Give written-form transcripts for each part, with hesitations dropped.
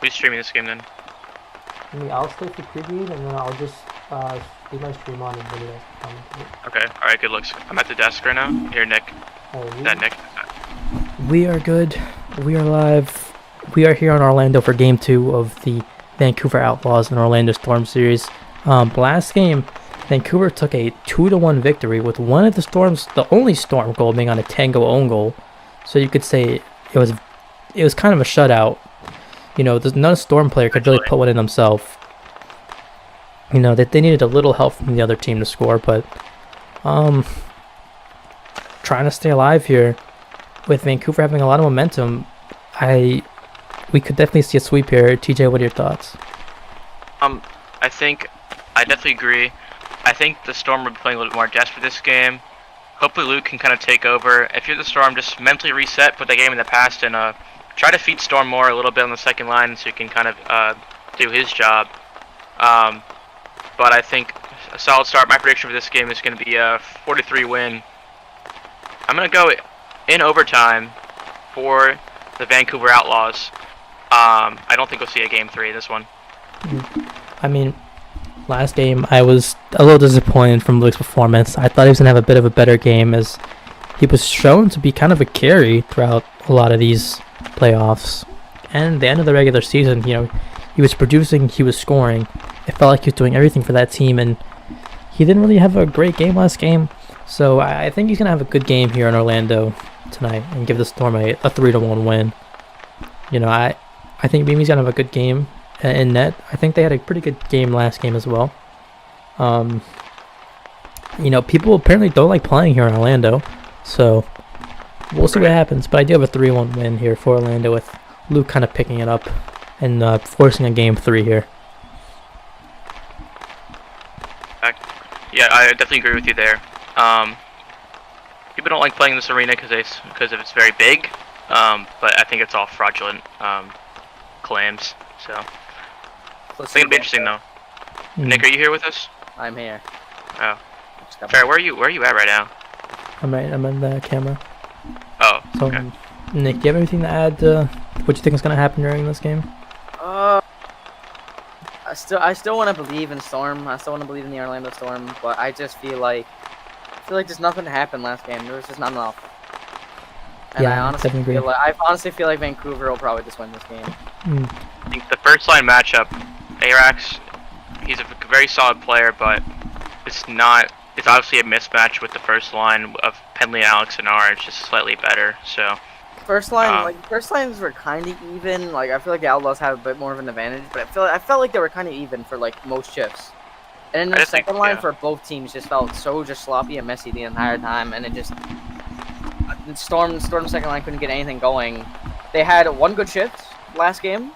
Who's streaming this game then? I'll stay for pregame, and then I'll just leave my stream on and video commentate. Okay, alright, good looks. I'm at the desk right now. Here, Nick. Is that Nick? We are good. We are live. We are here in Orlando for Game 2 of the Vancouver Outlaws and Orlando Storm series. Last game, Vancouver took a 2-1 victory with one of the Storms, the only Storm goal being on a Tango own goal. So you could say it was kind of a shutout. You know, none Storm player could really put one in themselves. You know, that they needed a little help from the other team to score, but trying to stay alive here with Vancouver having a lot of momentum. We could definitely see a sweep here. TJ, what are your thoughts? I definitely agree. I think the Storm will be playing a little bit more desperate this game. Hopefully Luke can kind of take over. If you're the Storm, just mentally reset, put that game in the past, and try to feed Storm more a little bit on the second line so he can kind of do his job. But I think a solid start. My prediction for this game is going to be a 4-3 win. I'm going to go in overtime for the Vancouver Outlaws. I don't think we'll see a game 3 this one. I mean, last game I was a little disappointed from Luke's performance. I thought he was going to have a bit of a better game as he was shown to be kind of a carry throughout a lot of these playoffs. And the end of the regular season, you know, he was producing, he was scoring. It felt like he was doing everything for that team, and he didn't really have a great game last game. So I think he's going to have a good game here in Orlando tonight and give the Storm a 3-1 win. You know, I think Mimi's going to have a good game in net. I think they had a pretty good game last game as well. You know, people apparently don't like playing here in Orlando, so we'll see what happens. But I do have a 3-1 win here for Orlando with Luke kind of picking it up and forcing a game 3 here. Yeah, I definitely agree with you there. People don't like playing in this arena because it's very big, but I think it's all fraudulent claims. So it's gonna be interesting though. Nick, are you here with us? I'm here. Oh, Fair. Where are you at right now? I'm in the camera. Oh, So, okay. Nick, do you have anything to add to what you think is going to happen during this game? I still want to believe in Storm. I still want to believe in the Orlando Storm, but I just feel like just nothing happened last game. There was just not enough. And Yeah, I honestly definitely agree. feel like Vancouver will probably just win this game. I think the first line matchup, Arax, he's a very solid player, but it's not. It's obviously a mismatch with the first line of Penley and Alex and R. It's just slightly better. So First lines were kind of even. Like I feel like the Outlaws have a bit more of an advantage, but I felt like they were kind of even for like most shifts. And then the second line for both teams just felt so sloppy and messy the entire time, and it just Storm second line couldn't get anything going. They had one good shift last game,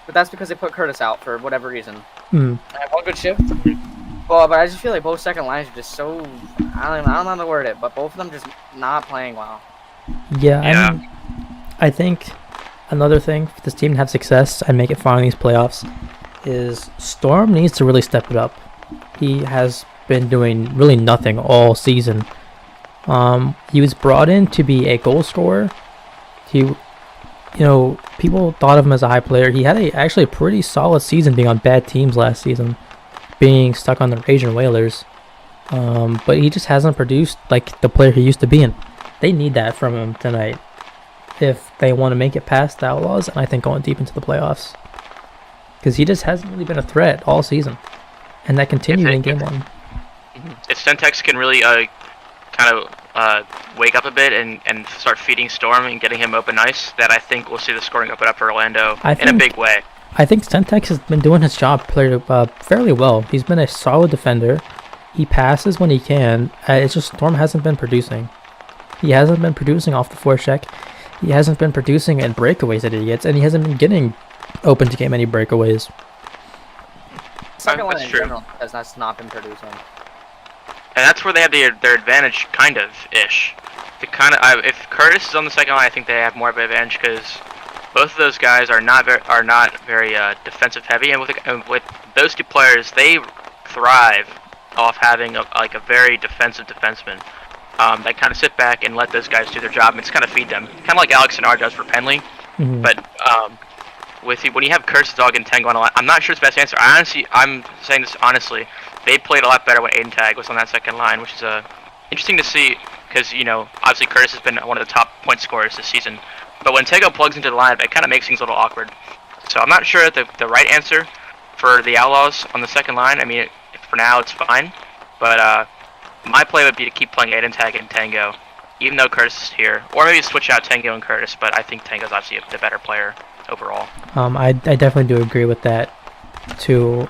but that's because they put Curtis out for whatever reason. They had one good shift, but I just feel like both second lines are just so I don't know how to word it, but both of them just not playing well. Yeah, I mean, I think another thing for this team to have success and make it far in these playoffs is Storm needs to really step it up. He has been doing really nothing all season. He was brought in to be a goal scorer. You know, people thought of him as a high player. He had actually a pretty solid season being on bad teams last season, being stuck on the Asian Whalers. But he just hasn't produced like the player he used to be in. They need that from him tonight if they want to make it past the Outlaws, and I think going deep into the playoffs. Because he just hasn't really been a threat all season. And that continued in Game 1. if Centex can really kind of wake up a bit and start feeding Storm and getting him open ice, that I think we'll see the scoring open up for Orlando in a big way. I think Centex has been doing his job fairly well. He's been a solid defender. He passes when he can. It's just Storm hasn't been producing. He hasn't been producing off the forecheck. He hasn't been producing in breakaways that he gets, and he hasn't been getting open to get many breakaways. Second line in general has not been producing. And that's where they have their advantage, kind of ish. If Curtis is on the second line, I think they have more of an advantage because both of those guys are not very defensive heavy, and with those two players, they thrive off having a very defensive defenseman. They kind of sit back and let those guys do their job and just kind of feed them, kind of like Alex and R does for Penley. But when you have Curse Dog and Tango on a line, I'm not sure it's the best answer. I'm saying this honestly. They played a lot better when Aiden Tag was on that second line, which is interesting to see because, obviously Curtis has been one of the top point scorers this season. But when Tango plugs into the lineup, it kind of makes things a little awkward. So I'm not sure the right answer for the Outlaws on the second line. I mean, for now it's fine. But my play would be to keep playing Aiden Tag and Tango, even though Curtis is here. Or maybe switch out Tango and Curtis, but I think Tango's obviously the better player overall. I definitely do agree with that to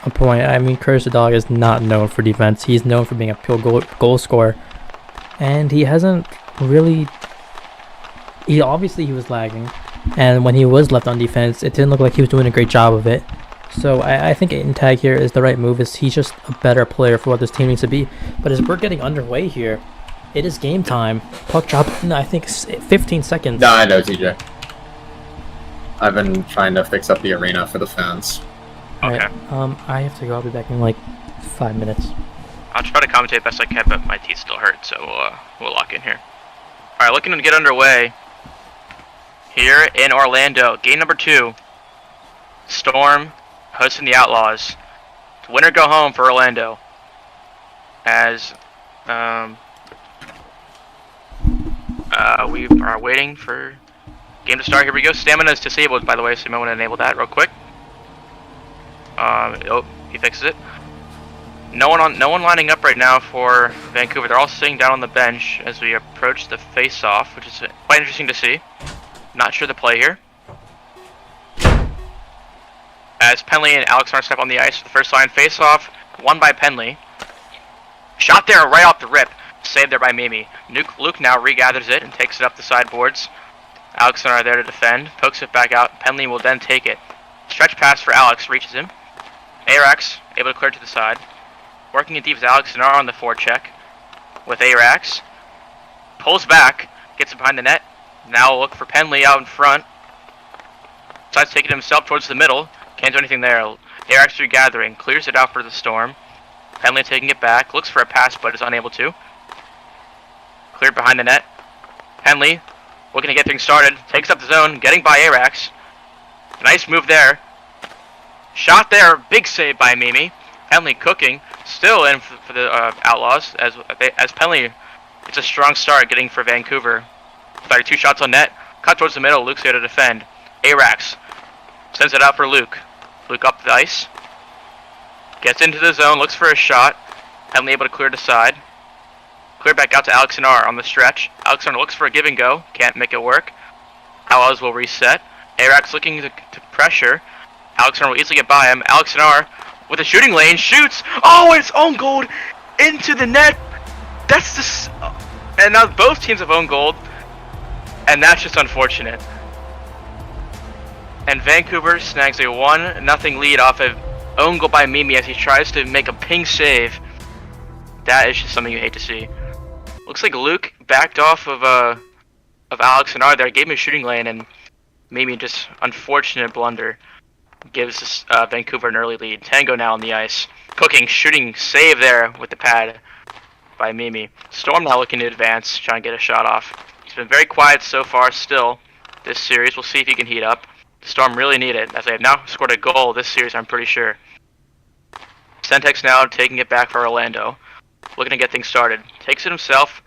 a point. I mean, Curtis the Dog is not known for defense. He's known for being a pure goal scorer. And he hasn't really... He was lagging. And when he was left on defense, it didn't look like he was doing a great job of it. So I think Aiden Tag here is the right move. He's just a better player for what this team needs to be. But as we're getting underway here, it is game time. Puck drop in, I think, 15 seconds. No, I know, TJ. I've been trying to fix up the arena for the fans. Okay. Right, I have to go. I'll be back in like 5 minutes. I'll try to commentate best I can, but my teeth still hurt, so we'll lock in here. Alright, looking to get underway here in Orlando. Game number 2. Storm hosting the Outlaws. It's win or go home for Orlando. As we are waiting for game to start. Here we go. Stamina is disabled, by the way, so you might want to enable that real quick. He fixes it. No one lining up right now for Vancouver. They're all sitting down on the bench as we approach the face-off, which is quite interesting to see. Not sure the play here. As Penley and Alex Arndt step on the ice for the first line face-off, won by Penley. Shot there right off the rip. Saved there by Mimi. Luke now regathers it and takes it up the sideboards. Alex and I are there to defend. Pokes it back out. Penley will then take it. Stretch pass for Alex. Reaches him. Arax able to clear to the side. Working it deep is Alex and R on the forecheck. With Arax. Pulls back. Gets it behind the net. Now look for Penley out in front. Decides to take it himself towards the middle. Can't do anything there. Arax regathering. Clears it out for the Storm. Penley taking it back. Looks for a pass but is unable to. Cleared behind the net. Penley looking to get things started. Takes up the zone. Getting by Arax. Nice move there. Shot there. Big save by Mimi. Penley cooking. Still in for the Outlaws. As Penley, it's a strong start getting for Vancouver. Fired 2 shots on net. Cut towards the middle. Luke's there to defend. Arax sends it out for Luke. Luke up the ice. Gets into the zone. Looks for a shot. Penley able to clear the side. Clear back out to Alex and R on the stretch. Alex and R looks for a give and go. Can't make it work. Outlaws will reset. Arax looking to pressure. Alex and R will easily get by him. Alex and R with a shooting lane shoots. Oh, it's own goal into the net. That's just, and now both teams have own goal, and that's just unfortunate. And Vancouver snags a 1-0 lead off of own goal by Mimi as he tries to make a ping save. That is just something you hate to see. Looks like Luke backed off of Alex and R there, gave him a shooting lane, and Mimi just unfortunate blunder gives Vancouver an early lead. Tango now on the ice. Cooking, shooting, save there with the pad by Mimi. Storm now looking to advance, trying to get a shot off. He's been very quiet so far still this series. We'll see if he can heat up. The Storm really need it, as they have now scored a goal this series, I'm pretty sure. Centex now taking it back for Orlando. Looking to get things started. Takes it himself.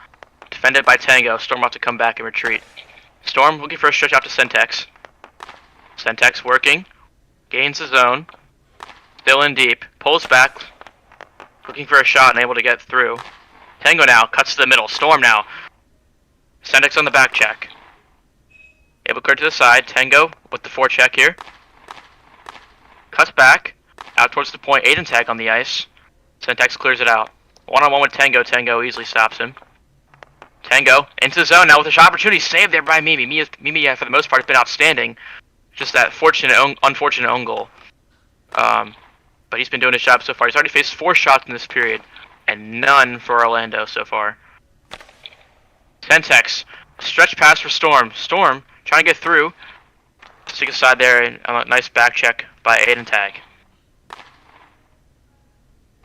Defended by Tango. Storm about to come back and retreat. Storm looking for a stretch out to Centex. Centex working. Gains the zone. Still in deep. Pulls back. Looking for a shot and able to get through. Tango now. Cuts to the middle. Storm now. Centex on the back check. Able to clear to the side. Tango with the forecheck here. Cuts back. Out towards the point. Aiden Tag on the ice. Centex clears it out. One-on-one with Tango. Tango easily stops him. Tango into the zone now with a shot opportunity. Saved there by Mimi. Mimi, for the most part, has been outstanding. Just that unfortunate own goal. But he's been doing his job so far. He's already faced 4 shots in this period, and none for Orlando so far. Centex, stretch pass for Storm. Storm trying to get through. Stick aside there, and a nice back check by Aiden Tag.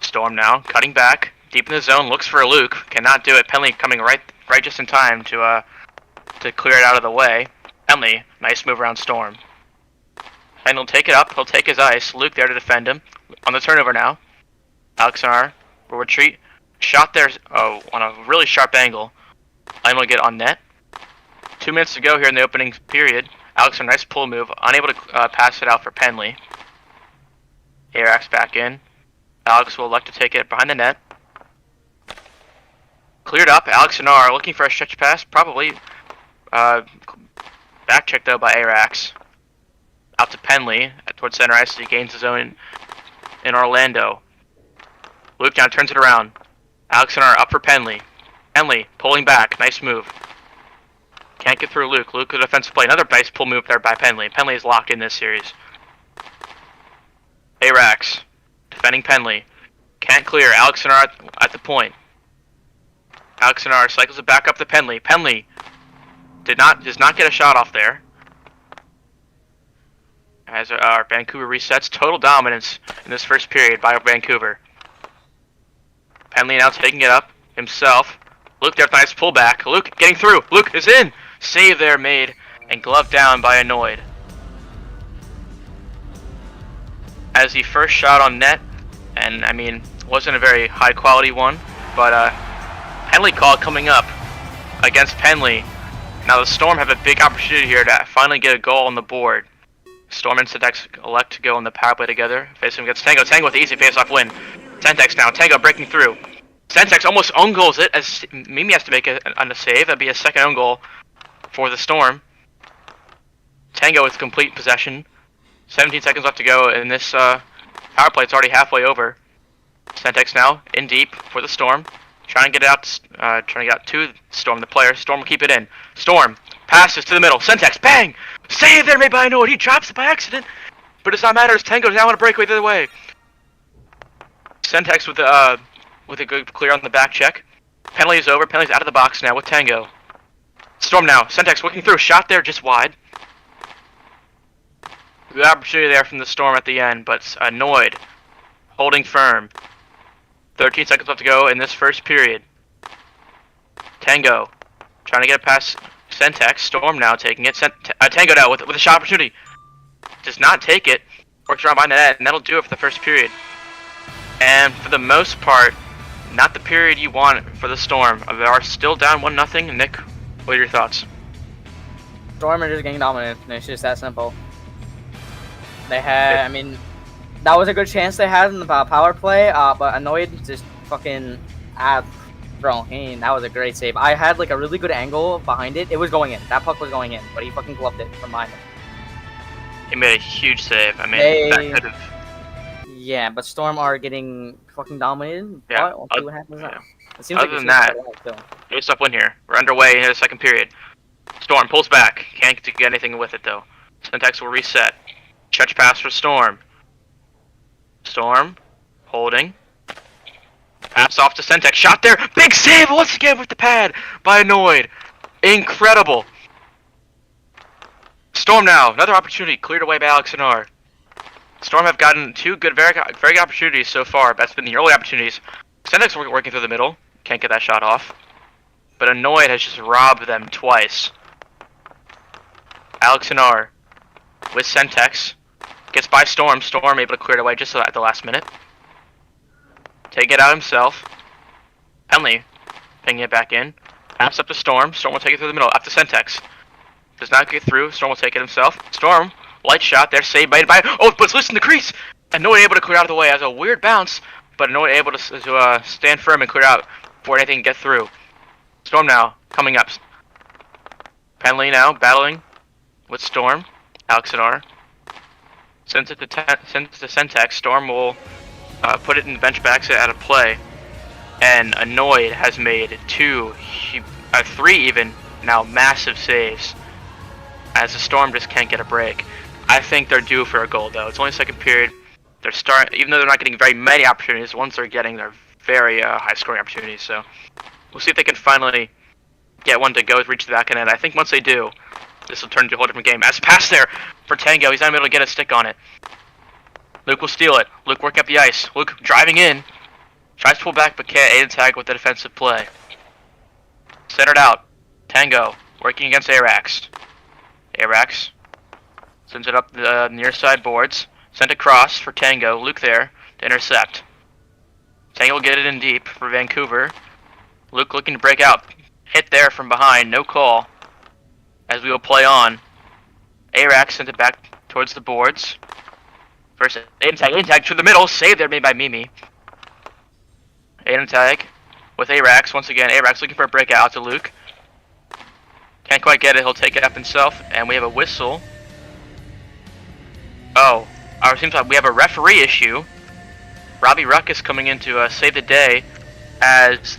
Storm now cutting back, deep in the zone, looks for a Luke. Cannot do it. Penley coming right just in time to clear it out of the way. Penley, nice move around Storm. And he'll take it up. He'll take his ice. Luke there to defend him. On the turnover now. Alexander will retreat. Shot there on a really sharp angle. I'm going to get on net. 2 minutes to go here in the opening period. Alexander, nice pull move. Unable to pass it out for Penley. Arax back in. Alex will elect to take it behind the net. Cleared up. Alexander looking for a stretch pass. Probably back check though by Arax. Out to Penley towards center ice as he gains his own in Orlando. Luke now turns it around. Alexander up for Penley. Penley pulling back. Nice move. Can't get through Luke. Luke, a defensive play. Another nice pull move there by Penley. Penley is locked in this series. Arax defending Penley. Can't clear. Alexander at the point. Alexander cycles it back up to Penley. Penley does not get a shot off there. As our Vancouver resets. Total dominance in this first period by Vancouver. Penley now taking it up himself. Luke there with a nice pullback. Luke getting through. Luke is in. Save there made and gloved down by Annoyed. As the first shot on net, and I mean, wasn't a very high quality one, but penalty call coming up against Penley. Now the Storm have a big opportunity here to finally get a goal on the board. Storm and Centex elect to go on the power play together, facing against Tango. Tango with the easy face-off win. Centex now. Tango breaking through. Centex almost own goals it as Mimi has to make a save. That'd be a second own goal for the Storm. Tango with complete possession. 17 seconds left to go in this power play. It's already halfway over. Centex now in deep for the Storm. Trying to get out to Storm, the player. Storm will keep it in. Storm passes to the middle. Centex, bang! Save there made by Annoyed. He drops it by accident, but it does not matter as Tango now on a breakaway the other way. Centex with a good clear on the back check. Penalty is over. Penalty's out of the box now with Tango. Storm now. Centex looking through. Shot there just wide. Good opportunity there from the Storm at the end, but Annoyed holding firm. 13 seconds left to go in this first period. Tango trying to get it past Centex. Storm now taking it. Tango now with a shot opportunity. Does not take it. Works around behind the net, and that'll do it for the first period. And for the most part, not the period you want for the Storm. They are still down 1-0. Nick, what are your thoughts? Storm are just getting dominant. It's just that simple. They had, I mean, that was a good chance they had in the power play, but Annoyed just fucking bro, that was a great save. I had like a really good angle behind it. It was going in. That puck was going in, but he fucking gloved it from behind him. He made a huge save. I mean, that could have... Yeah, but Storm are getting fucking dominated. Yeah. We'll see what happens now. It seems Other like than that, no stop win here. We're underway in the second period. Storm pulls back. Can't get anything with it though. Centex will reset. Stretch pass for Storm. Storm holding. Pass off to Centex. Shot there. Big save once again with the pad by Annoyed. Incredible. Storm now. Another opportunity cleared away by Alexander. Storm have gotten two good, very good opportunities so far. That's been the early opportunities. Centex working through the middle. Can't get that shot off. But Annoyed has just robbed them twice. Alexander with Centex. Gets by Storm. Storm able to clear it away just at the last minute. Take it out himself. Penley pinging it back in. Pass up to Storm. Storm will take it through the middle. Up to Centex. Does not get through. Storm will take it himself. Storm, light shot there. Saved by... Oh, but it's loose in the crease. Annoyed able to clear out of the way. Has a weird bounce, but Annoyed able to stand firm and clear out before anything can get through. Storm now coming up. Penley now battling with Storm. Alexander. Since the Centex, Storm will put it in the bench backs out of play. And Annoyed has made three even now massive saves. As the Storm just can't get a break. I think they're due for a goal though. It's only second period. Even though they're not getting very many opportunities, ones they're getting, they're very high scoring opportunities. So we'll see if they can finally get one to go reach the back end. I think once they do, this will turn into a whole different game. As pass there for Tango, he's not able to get a stick on it. Luke will steal it. Luke working up the ice. Luke driving in. Tries to pull back, but can't aid tag with the defensive play. Centered out. Tango working against Arax. Arax Sends it up the near side boards. Sent across for Tango. Luke there to intercept. Tango will get it in deep for Vancouver. Luke looking to break out. Hit there from behind. No call. As we will play on. Arax sent it back towards the boards. First Aiden tag to the middle. Save there made by Mimi. Aiden tag with Arax. Once again, Arax looking for a breakout out to Luke. Can't quite get it. He'll take it up himself. And we have a whistle. Oh. It seems like we have a referee issue. Robbie Ruckus coming in to save the day as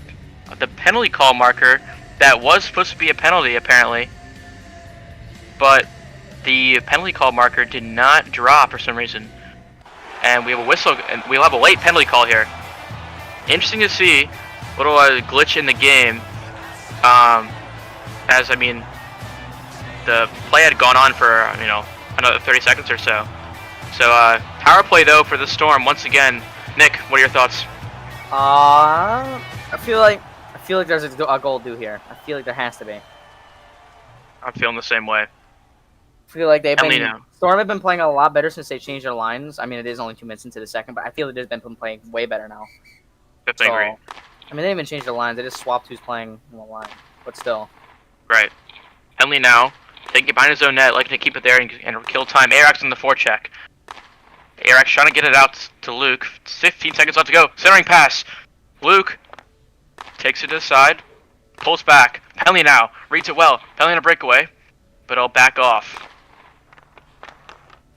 the penalty call marker that was supposed to be a penalty apparently. But the penalty call marker did not draw for some reason. And we have a whistle, and we'll have a late penalty call here. Interesting to see. A little glitch in the game. As, I mean, the play had gone on for, another 30 seconds or so. So, power play, though, for the Storm, once again. Nick, what are your thoughts? I feel like there's a goal due here. I feel like there has to be. I'm feeling the same way. I feel like Storm have been playing a lot better since they changed their lines. I mean, it is only 2 minutes into the second, but I feel like they've been playing way better now. Definitely agree. I mean, they didn't even change their lines. They just swapped who's playing on the line. But still. Right. Henley now, taking it behind his own net, liking to keep it there and kill time. Arax on the forecheck. Arax trying to get it out to Luke. 15 seconds left to go. Centering pass. Luke takes it to the side. Pulls back. Henley now. Reads it well. Henley on a breakaway. But I'll back off.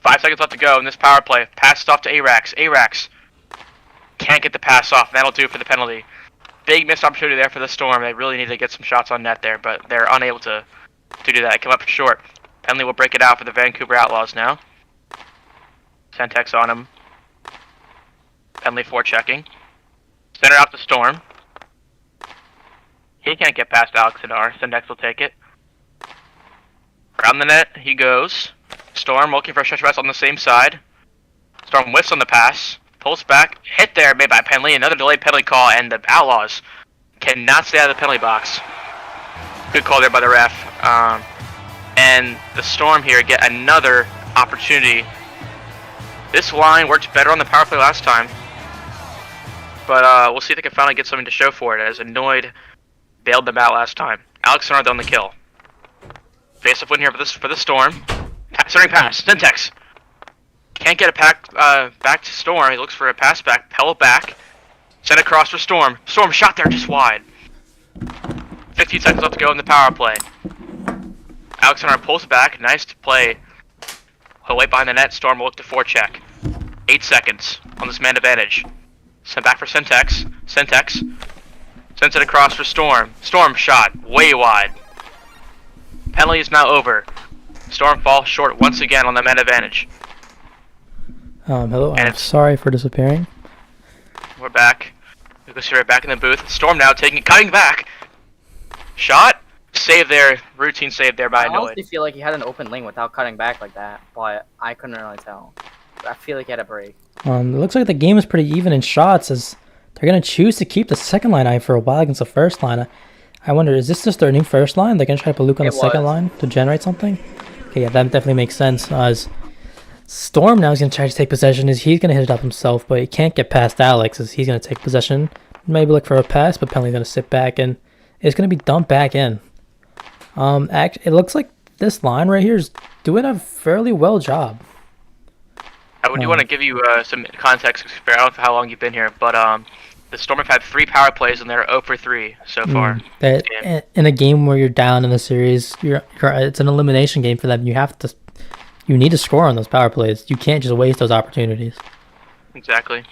5 seconds left to go in this power play. Pass off to Arax. Arax can't get the pass off. That'll do for the penalty. Big missed opportunity there for the Storm. They really need to get some shots on net there, but they're unable to do that. Come up short. Penley will break it out for the Vancouver Outlaws now. Sentex on him. Penley forechecking. Center out the Storm. He can't get past Alex Hadar. Sentex will take it. Around the net he goes. Storm looking for a stretch pass on the same side. Storm whiffs on the pass. Pulls back. Hit there made by Penley. Another delayed penalty call, and the Outlaws cannot stay out of the penalty box. Good call there by the ref. And the Storm here get another opportunity. This line worked better on the power play last time. But we'll see if they can finally get something to show for it, as Annoyed bailed them out last time. Alex Sonard on the kill. Face-up win here for the Storm. Centering pass. Syntex. Can't get it back to Storm. He looks for a pass back. Pell back. Send across for Storm. Storm shot there just wide. 15 seconds left to go in the power play. Alex Sonard pulls back. Nice play. He'll wait behind the net. Storm will look to forecheck. 8 seconds on this man advantage. Sent back for Syntex. Syntex sends it across for Storm. Storm shot way wide. Penalty is now over. Storm falls short once again on the man advantage. Hello, I'm sorry for disappearing. We're back. Lucas here back in the booth. Storm now cutting back. Shot. Save there. Routine save there by Annoyed. I honestly feel like he had an open lane without cutting back like that, but I couldn't really tell. I feel like he had a break. It looks like the game is pretty even in shots, as they're going to choose to keep the second line eye for a while against the first line. I wonder, is this just their new first line? They're going to try to put Luke on the second line to generate something? Okay, yeah, that definitely makes sense. As Storm now is going to try to take possession. He's going to hit it up himself, but he can't get past Alex, as he's going to take possession. Maybe look for a pass, but Penley's going to sit back, and it's going to be dumped back in. It looks like this line right here is doing a fairly well job. I do want to give you some context. I don't know how long you've been here, but the Storm have had 3 power plays and they're 0 for 3 so far. In a game where you're down in the series, it's an elimination game for them. You need to score on those power plays. You can't just waste those opportunities. Exactly.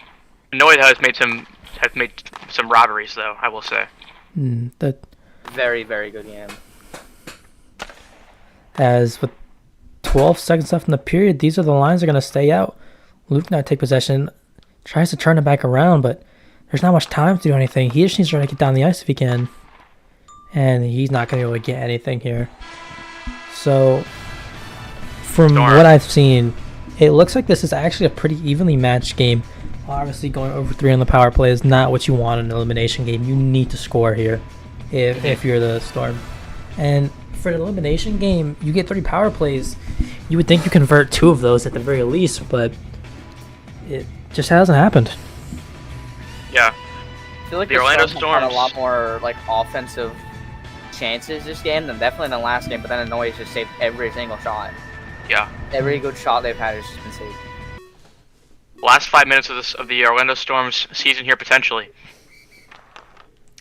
Annoyed has made some robberies though, I will say. Very, very good game. As with 12 seconds left in the period, these are the lines that are going to stay out. Luke now take possession, tries to turn it back around, but there's not much time to do anything. He just needs to try to get down the ice if he can. And he's not going to be able to get anything here. So, from what I've seen, it looks like this is actually a pretty evenly matched game. Obviously, going over 3 on the power play is not what you want in an elimination game. You need to score here if you're the Storm. And for an elimination game, you get 3 power plays. You would think you convert 2 of those at the very least, but it just hasn't happened. Yeah. I feel like the Orlando Storm had Storms a lot more like offensive chances this game than definitely in the last game, but then Hanoi just saved every single shot. Yeah. Every good shot they've had has just been saved. Last 5 minutes of the Orlando Storm's season here potentially.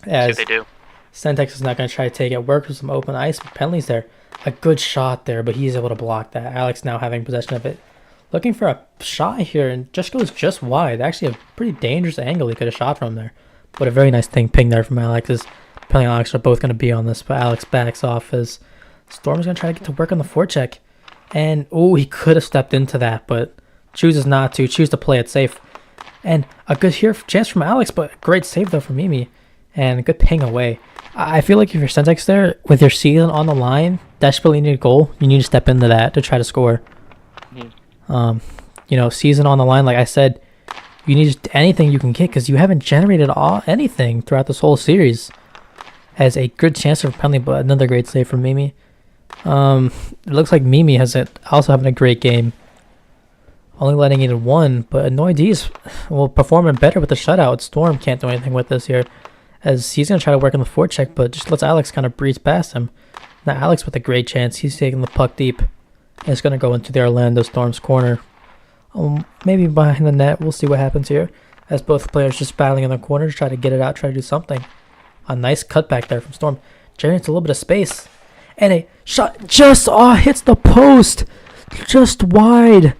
As See what they do. Sentex is not going to try to take it. Work with some open ice, but penalties there. A good shot there, but he's able to block that. Alex now having possession of it. Looking for a shot here and just goes just wide. Actually a pretty dangerous angle he could have shot from there. But a very nice thing ping there from Alex. As Penny and Alex are both going to be on this, but Alex backs off as Storm's going to try to get to work on the forecheck. And, oh, he could have stepped into that, but chooses not to. Choose to play it safe. And a good chance from Alex, but a great save though from Mimi. And a good ping away. I feel like if you're Sentex there, with your season on the line, desperately need a goal, you need to step into that to try to score. You know, season on the line, like I said, you need anything you can get because you haven't generated anything throughout this whole series. Has a good chance of penalty, but another great save from Mimi. It looks like Mimi has also having a great game. Only letting in 1, but Annoy D's performing better with the shutout. Storm can't do anything with this here, as he's going to try to work on the forecheck, but just lets Alex kind of breeze past him. Now Alex with a great chance. He's taking the puck deep. And it's going to go into the Orlando Storm's corner. Maybe behind the net. We'll see what happens here, as both players just battling in the corners, try to get it out, try to do something. A nice cutback there from Storm. Generates a little bit of space. And a shot just hits the post. Just wide.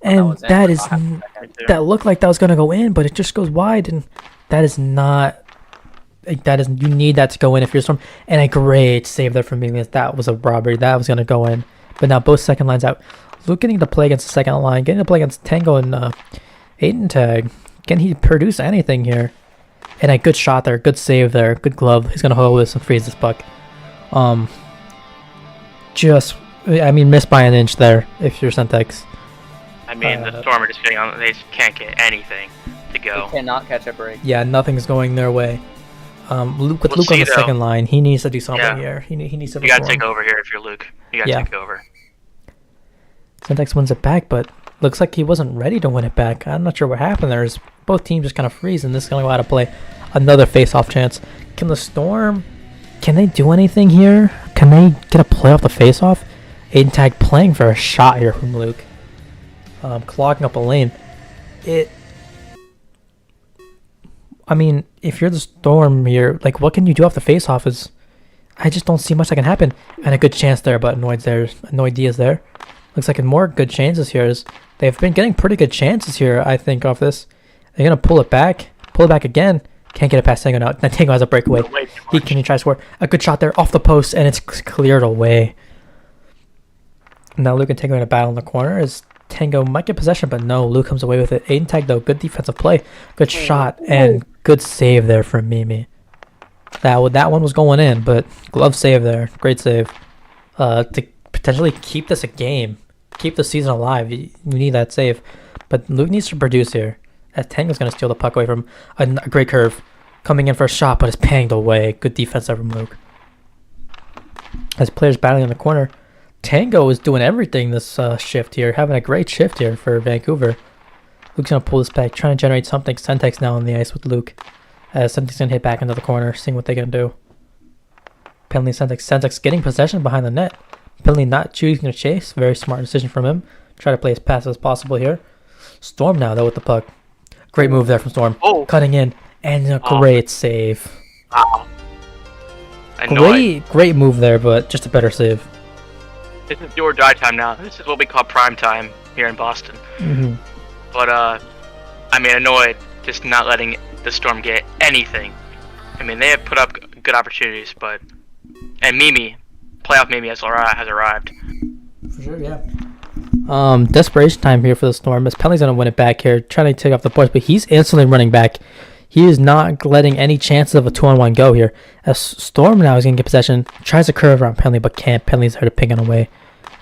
And that looked like that was going to go in, but it just goes wide. And that is not... you need that to go in if you're Storm. And a great save there from Mimi. That was a robbery. That was going to go in. But now both second lines out. Luke getting to play against the second line. Getting to play against Tango and Aiden Tag. Can he produce anything here? And a good shot there. Good save there. Good glove. He's going to hold this and freeze this puck. Missed by an inch there if you're Sentex. I mean, the Storm are just getting on. They just can't get anything to go. They cannot catch a break. Yeah, nothing's going their way. Luke on the second line, he needs to do something here. He needs to. You gotta take over here if you're Luke. You gotta take over. Sentex wins it back, but looks like he wasn't ready to win it back. I'm not sure what happened there. Both teams just kind of freeze, and this is gonna go out of play. Another face-off chance. Can the Storm? Can they do anything here? Can they get a play off the face-off? Aiden Tag playing for a shot here from Luke. Clogging up a lane. I mean, if you're the Storm here, like, what can you do off the face-off? I just don't see much that can happen. And a good chance there, but Annoyed D is there. Looks like more good chances here. They've been getting pretty good chances here, I think, off this. They're going to pull it back again. Can't get it past Tango now. Now Tango has a breakaway. He try to score. A good shot there off the post, and it's cleared away. Now Luke and Tango in a battle in the corner as Tango might get possession, but no, Luke comes away with it. Aiden Tag, though, good defensive play. Good shot, and good save there from Mimi. That one was going in, but glove save there. Great save. To potentially keep this a game. Keep the season alive. You need that save. But Luke needs to produce here. As Tango's going to steal the puck away from a great curve. Coming in for a shot, but it's panged away. Good defense there from Luke. As players battling in the corner, Tango is doing everything this shift here. Having a great shift here for Vancouver. Luke's going to pull this back, trying to generate something. Sentex now on the ice with Luke. As Sentex's going to hit back into the corner, seeing what they're going to do. Penalty Sentex. Sentex getting possession behind the net. Penalty not choosing to chase. Very smart decision from him. Try to play as fast as possible here. Storm now, though, with the puck. Great move there from Storm. Oh. Cutting in. And a great save. Wow. Great move there, but just a better save. This is do or die time now. This is what we call prime time here in Boston. Mm-hmm. But, I mean, Annoyed just not letting the Storm get anything. I mean, they have put up good opportunities, but... And Mimi, playoff Mimi has arrived. For sure, yeah. Desperation time here for the Storm. As Penley's going to win it back here, trying to take off the points, but he's instantly running back. He is not letting any chances of a 2-on-1 go here. As Storm now is going to get possession, tries to curve around Penley, but can't. Penley's there to ping it away.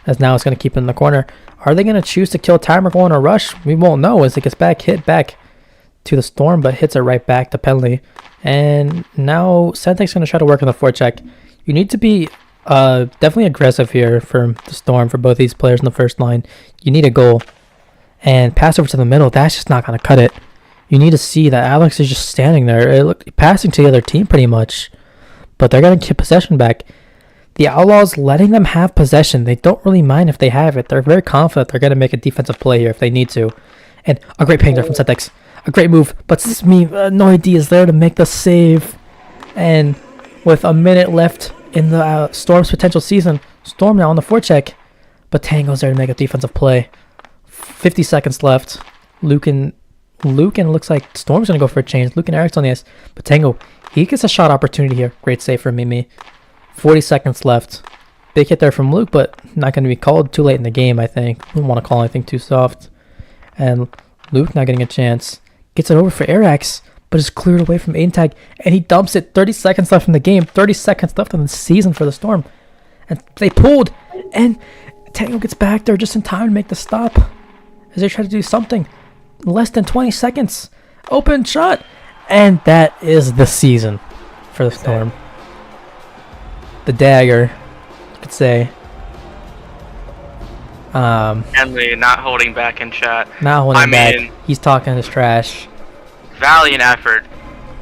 As now it's going to keep it in the corner. Are they going to choose to kill time or go on a rush? We won't know as it gets hit back to the Storm, but hits it right back to Penley. And now Sentek's going to try to work on the forecheck. You need to be Definitely aggressive here for the Storm, for both these players in the first line. You need a goal. And pass over to the middle, that's just not going to cut it. You need to see that Alex is just standing there, passing to the other team pretty much. But they're going to get possession back. The Outlaws letting them have possession. They don't really mind if they have it. They're very confident they're going to make a defensive play here if they need to. And a great ping there from Settex. A great move. But Noidi is there to make the save. And with a minute left in the Storm's potential season, Storm now on the forecheck. But Tango's there to make a defensive play. 50 seconds left. Lucan looks like Storm's going to go for a change. Lucan Eric's on the ice. But Tango, he gets a shot opportunity here. Great save for Mimi. 40 seconds left. Big hit there from Luke, but not going to be called too late in the game, I think. Don't want to call anything too soft. And Luke not getting a chance. Gets it over for Arax, but is cleared away from Aiden Tag. And he dumps it. 30 seconds left in the game. 30 seconds left in the season for the Storm. And they pulled. And Tango gets back there just in time to make the stop. As they try to do something. Less than 20 seconds. Open shot. And that is the season for the Storm. The dagger, you could say. Henley not holding back in chat. Not holding back. He's talking his trash. Valiant effort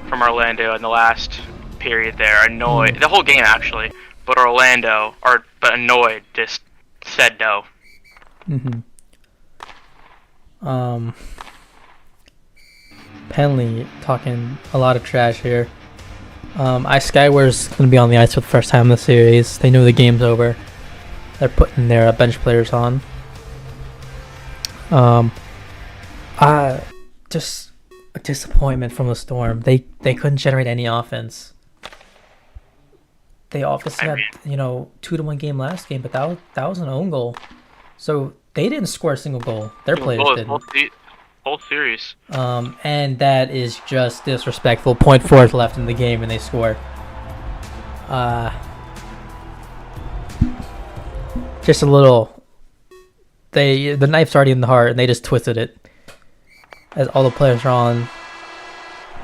from Orlando in the last period there. Annoyed. The whole game, actually. But Annoyed just said no. Penley talking a lot of trash here. Skyware's going to be on the ice for the first time in the series. They know the game's over. They're putting their bench players on. Just a disappointment from the Storm. They couldn't generate any offense. They obviously had 2-1 game last game, but that was an own goal. So they didn't score a single goal. Their players didn't. Whole series. And that is just disrespectful. 0.4 left in the game and they score. Just a little. The knife's already in the heart and they just twisted it. As all the players are on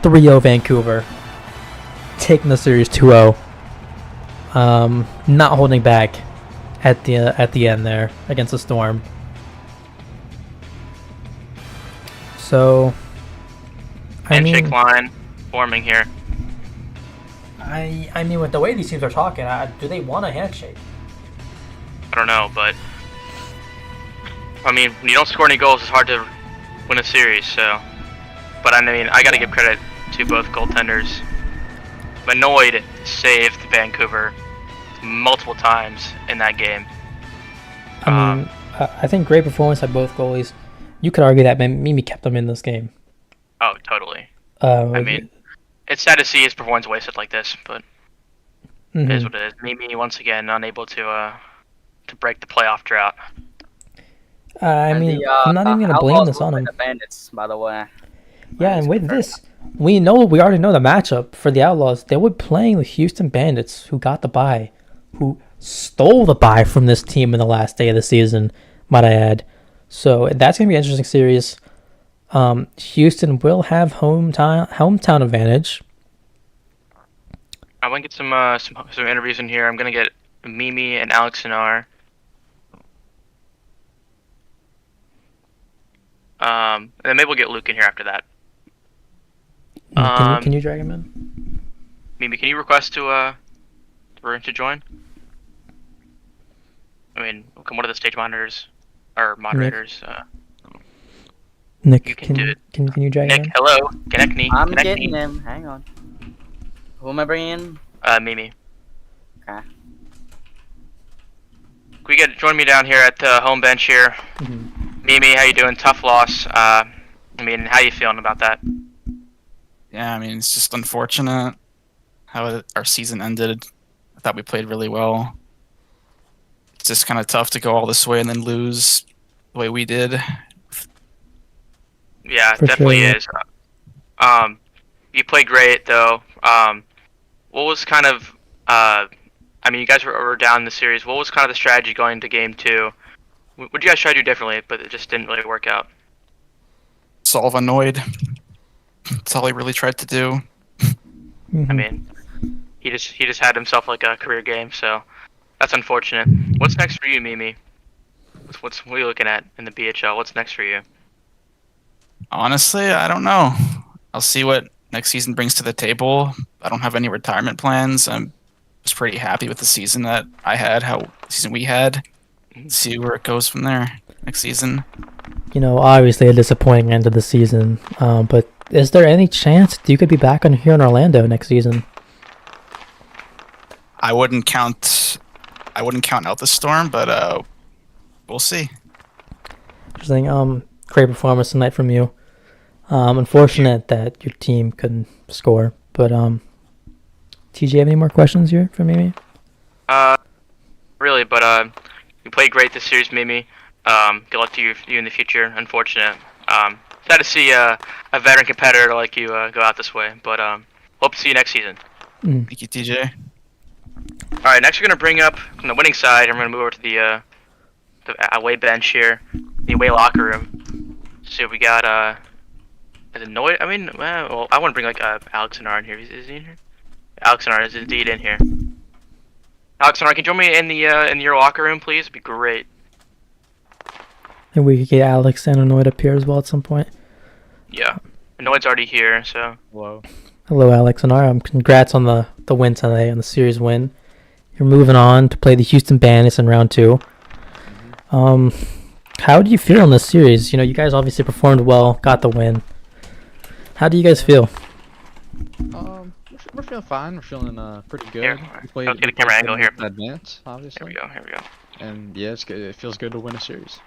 3-0 Vancouver. Taking the series 2-0. Not holding back at the end there against the Storm. So, handshake line forming here. I mean, with the way these teams are talking, do they want a handshake? I don't know, but I mean, when you don't score any goals, it's hard to win a series. So, but I mean, I got to give credit to both goaltenders. Annoyed saved Vancouver multiple times in that game. I mean, I think great performance by both goalies. You could argue that Mimi kept them in this game. Oh, totally. I mean, it's sad to see his performance wasted like this, but it is what it is. Mimi, once again, unable to break the playoff drought. I mean, I'm not even going to blame this on him. The Bandits, by the way. Yeah, and with this, we already know the matchup for the Outlaws. They were playing the Houston Bandits, who got the bye, who stole the bye from this team in the last day of the season, might I add. So that's going to be an interesting series. Houston will have hometown advantage. I want to get some interviews in here. I'm going to get Mimi and Alex Sinar. And then maybe we'll get Luke in here after that. Can you drag him in? Mimi, can you request to join? I mean, come one of the stage monitors or moderators. Nick, you can do it. Can you drag him in? Nick, hello. Connect me. I'm getting him. Hang on. Who am I bringing in? Mimi. Okay. Join me down here at the home bench here. Mimi, how you doing? Tough loss. I mean, how you feeling about that? Yeah, I mean, it's just unfortunate how our season ended. I thought we played really well. It's just kind of tough to go all this way and then lose the way we did. Yeah, it definitely is. You played great, though. What was kind of... I mean, you guys were down in the series. What was kind of the strategy going into Game 2? What did you guys try to do differently, but it just didn't really work out? Solve Annoyed. That's all he really tried to do. I mean, he just had himself like a career game, so That's unfortunate. What's next for you, Mimi? What are you looking at in the BHL? What's next for you? Honestly, I don't know. I'll see what next season brings to the table. I don't have any retirement plans. I'm just pretty happy with the season that I had, the season we had. See where it goes from there next season. Obviously a disappointing end of the season. But is there any chance you could be back here in Orlando next season? I wouldn't count out the Storm, but we'll see. Interesting. Great performance tonight from you. Unfortunate that your team couldn't score. But TJ, have any more questions here for Mimi? Really, but you played great this series, Mimi. Good luck to you in the future. Unfortunate. Sad to see a veteran competitor like you go out this way, but hope to see you next season. Thank you, TJ. All right, next we're gonna bring up from the winning side. I'm gonna move over to the away bench here, the away locker room. So we got is it Noid? I mean, well, I want to bring like Alex and R in here. Is he in here? Alex and R is indeed in here. Alex and R, can you join me in your locker room, please? It'd be great. And we could get Alex and Anoid up here as well at some point. Yeah, Anoid's already here, so. Hello, Alex and R. Congrats on the win tonight, on the series win. You're moving on to play the Houston Bandits in round 2. How do you feel in this series? You guys obviously performed well, got the win. How do you guys feel? We're feeling fine. We're feeling pretty good. Here, let's get a camera angle here. Advance, obviously. Here we go. And yeah, it's good. It feels good to win a series.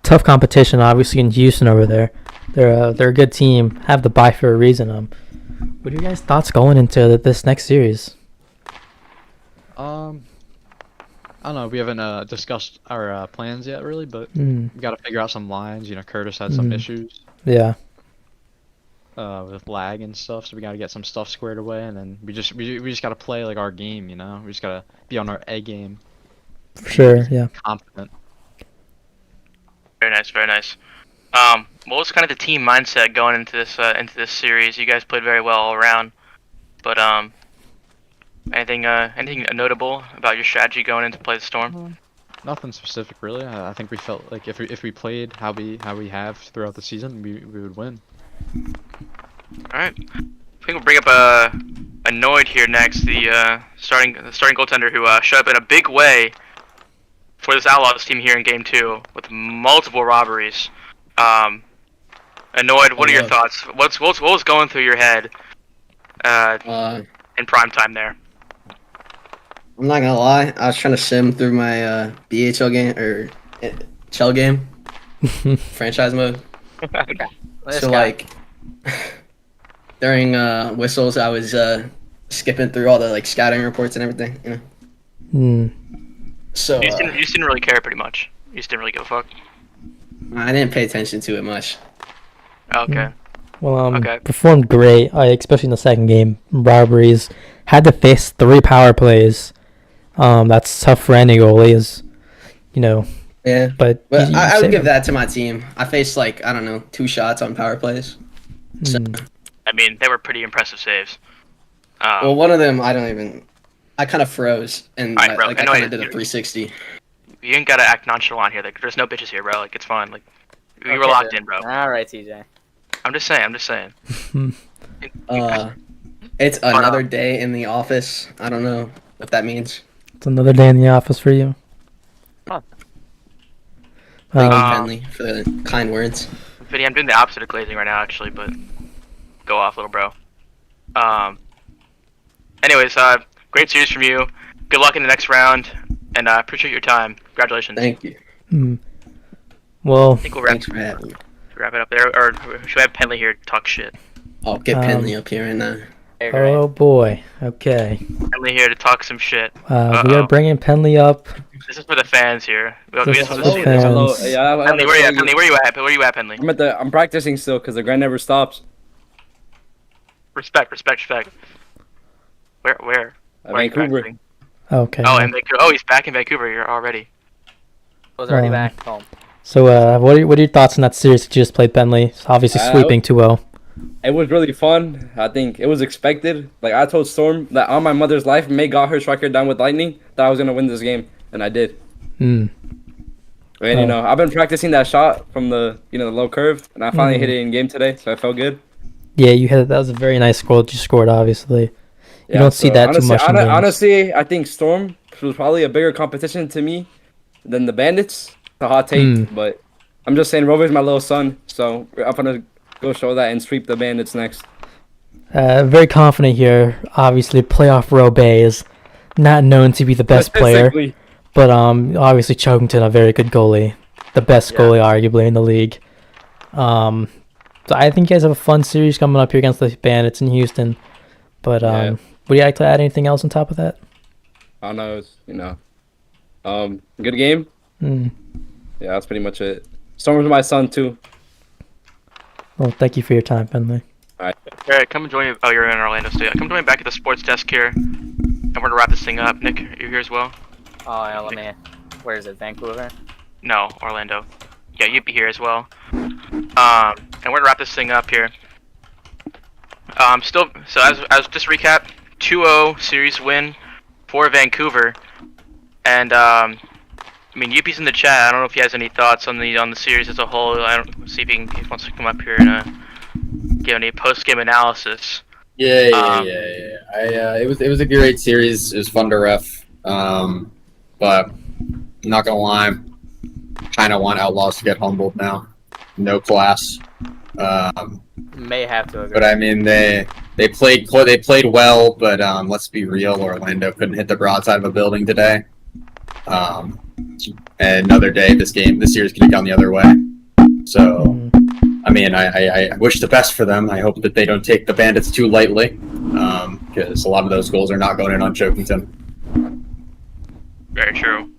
Tough competition, obviously, in Houston over there. They're a good team. Have the bye for a reason. What are your guys' thoughts going into this next series? I don't know. We haven't discussed our plans yet, really, but we got to figure out some lines. Curtis had some issues. Yeah. With lag and stuff, so we got to get some stuff squared away, and then we just got to play like our game. We just got to be on our A game. For sure. Yeah. Confident. Very nice, very nice. What was kind of the team mindset going into this series? You guys played very well all around, but anything notable about your strategy going into play the Storm? Nothing specific, really. I think we felt like if we played how we have throughout the season, we would win. All right. I think we'll bring up a Noid here next, the starting goaltender who showed up in a big way for this Outlaws team here in Game 2 with multiple robberies. Annoyed, what are your thoughts? What was going through your head in prime time there? I'm not gonna lie, I was trying to sim through my BHL game or Shell game, franchise mode. So like during whistles, I was skipping through all the like scouting reports and everything, So you just didn't really care pretty much. You just didn't really give a fuck. I didn't pay attention to it much. Okay. Well, performed great. Especially in the second game, robberies. Had to face 3 power plays. That's tough for any goalie, Yeah, but I would give that to my team. I faced 2 shots on power plays. So, I mean, they were pretty impressive saves. well, one of them I kind of froze and right, bro, I kind of did a 360. You ain't gotta act nonchalant here. Like, there's no bitches here, bro. Like, it's fine. Like, we were locked in, bro. All right, TJ. I'm just saying. It's another day in the office. I don't know what that means. It's another day in the office for you. Huh. Thank you, Penley, for the kind words. Vinny, I'm doing the opposite of glazing right now, actually, but go off, little bro. Anyways, great series from you. Good luck in the next round, and I appreciate your time. Congratulations. Thank you. Well, I think we'll wrap it up there, or should we have Penley here to talk shit? I'll get Penley up here and oh boy. Okay. Penley here to talk some shit. We are bringing Penley up. This is for the fans here. We just want to see fans. this. Hello. Yeah, Penley, where you at? Penley, where you at? Where you at, Penley? I'm practicing still because the grind never stops. Respect. Where? Vancouver. Okay. Oh, in Vancouver. Oh, he's back in Vancouver. You're already. I was already back home. So, what are your thoughts on that series that you just played, Penley? Obviously sweeping 2-0. It was really fun. I think it was expected. Like I told Storm that on my mother's life, May got her striker down with lightning, that I was gonna win this game, and I did. Hmm. And you know, I've been practicing that shot from the the low curve, and I finally hit it in game today, so I felt good. Yeah, you had that was a very nice goal that you scored. Obviously, you don't see that honestly, too much. In honestly, I think Storm was probably a bigger competition to me than the Bandits. It's a hot take, but I'm just saying Rover's my little son, so I'm gonna go show that and sweep the Bandits next. Very confident here. Obviously, playoff Robe is not known to be the best player, but obviously Chokington a very good goalie, the best goalie arguably in the league. So I think you guys have a fun series coming up here against the Bandits in Houston. But would you like to add anything else on top of that? I don't know. Good game. Yeah, that's pretty much it. Storm was my son too. Well, thank you for your time, Finley. All right, come and join me. Oh, you're in Orlando State. Come join me back at the sports desk here, and we're gonna wrap this thing up. Nick, you're here as well. Oh yeah, let me. Where is it? Vancouver? No, Orlando. Yeah, Youppi here as well. And we're gonna wrap this thing up here. So as just recap, 2-0 series win for Vancouver, and I mean Youppi's in the chat. I don't know if he has any thoughts on the series as a whole. I don't see if he wants to come up here and give any post-game analysis. Yeah. It was a great series. It was fun to ref. But I'm not gonna lie, kind of want Outlaws to get humbled now. No class. May have to agree. But I mean, they played well, but let's be real, Orlando couldn't hit the broadside of a building today. And another day, this series could have gone the other way. So, I mean, I wish the best for them. I hope that they don't take the Bandits too lightly, because a lot of those goals are not going in on Chokington. Very true.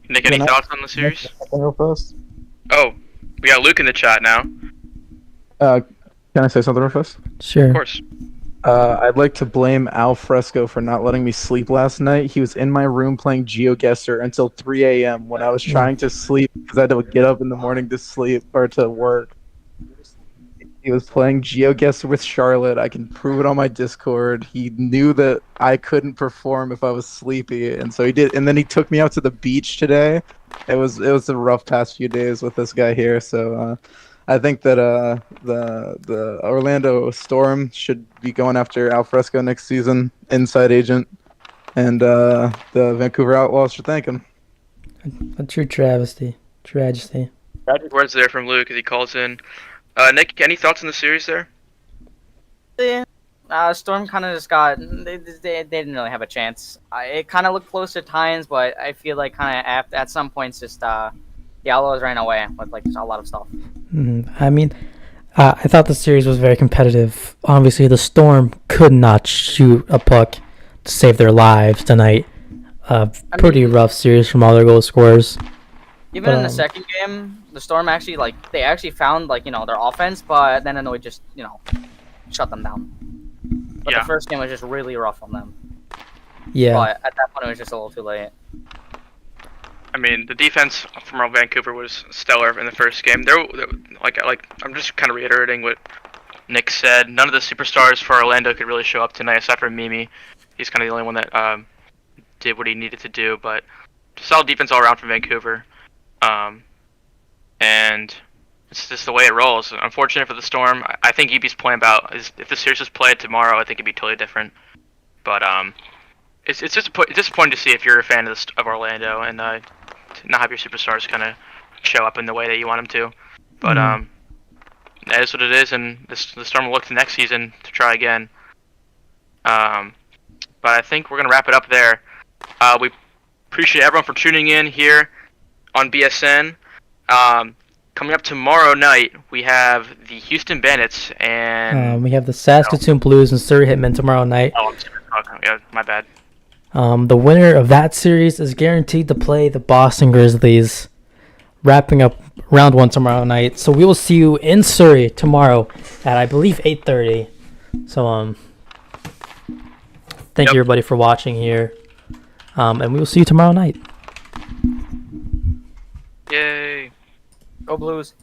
Nick, any thoughts on the series? Real fast. Oh, we got Luke in the chat now. Can I say something real fast? Sure. Of course. I'd like to blame Al Fresco for not letting me sleep last night. He was in my room playing GeoGuessr until 3 a.m. when I was trying to sleep because I had to get up in the morning to sleep or to work. He was playing GeoGuessr with Charlotte. I can prove it on my Discord. He knew that I couldn't perform if I was sleepy, and so he did. And then he took me out to the beach today. It was a rough past few days with this guy here. So I think that the Orlando Storm should be going after Al Fresco next season, inside agent, and the Vancouver Outlaws should thank him. A true tragedy. Tragic words there from Luke as he calls in. Nick, any thoughts on the series there? Yeah. Storm kind of just got. They didn't really have a chance. It kind of looked close at times, but I feel like kind of at some points just the Outlaws ran away with like a lot of stuff. I mean, I thought the series was very competitive. Obviously, the Storm could not shoot a puck to save their lives tonight. Pretty rough series from all their goal scorers. Even in the second game, the Storm actually found their offense, but then Hanoi just shut them down. But the first game was just really rough on them. Yeah. But at that point, it was just a little too late. I mean, the defense from Vancouver was stellar in the first game. I'm just kind of reiterating what Nick said. None of the superstars for Orlando could really show up tonight, except for Mimi. He's kind of the only one that did what he needed to do. But solid defense all around from Vancouver. And it's just the way it rolls. Unfortunate for the Storm. I think Youppi's point about is if the series was played tomorrow, I think it'd be totally different. But it's just disappointing to see if you're a fan of Orlando and to not have your superstars kind of show up in the way that you want them to. But that is what it is, and the Storm will look to next season to try again. But I think we're gonna wrap it up there. We appreciate everyone for tuning in here on BSN. Coming up tomorrow night, we have the Houston Bandits and we have the Saskatoon Blues and Surrey Hitmen tomorrow night. Yeah, my bad. The winner of that series is guaranteed to play the Boston Grizzlies, wrapping up round 1 tomorrow night. So we will see you in Surrey tomorrow at, I believe, 8:30. So thank you everybody for watching here, and we will see you tomorrow night. Yay! Go Blues!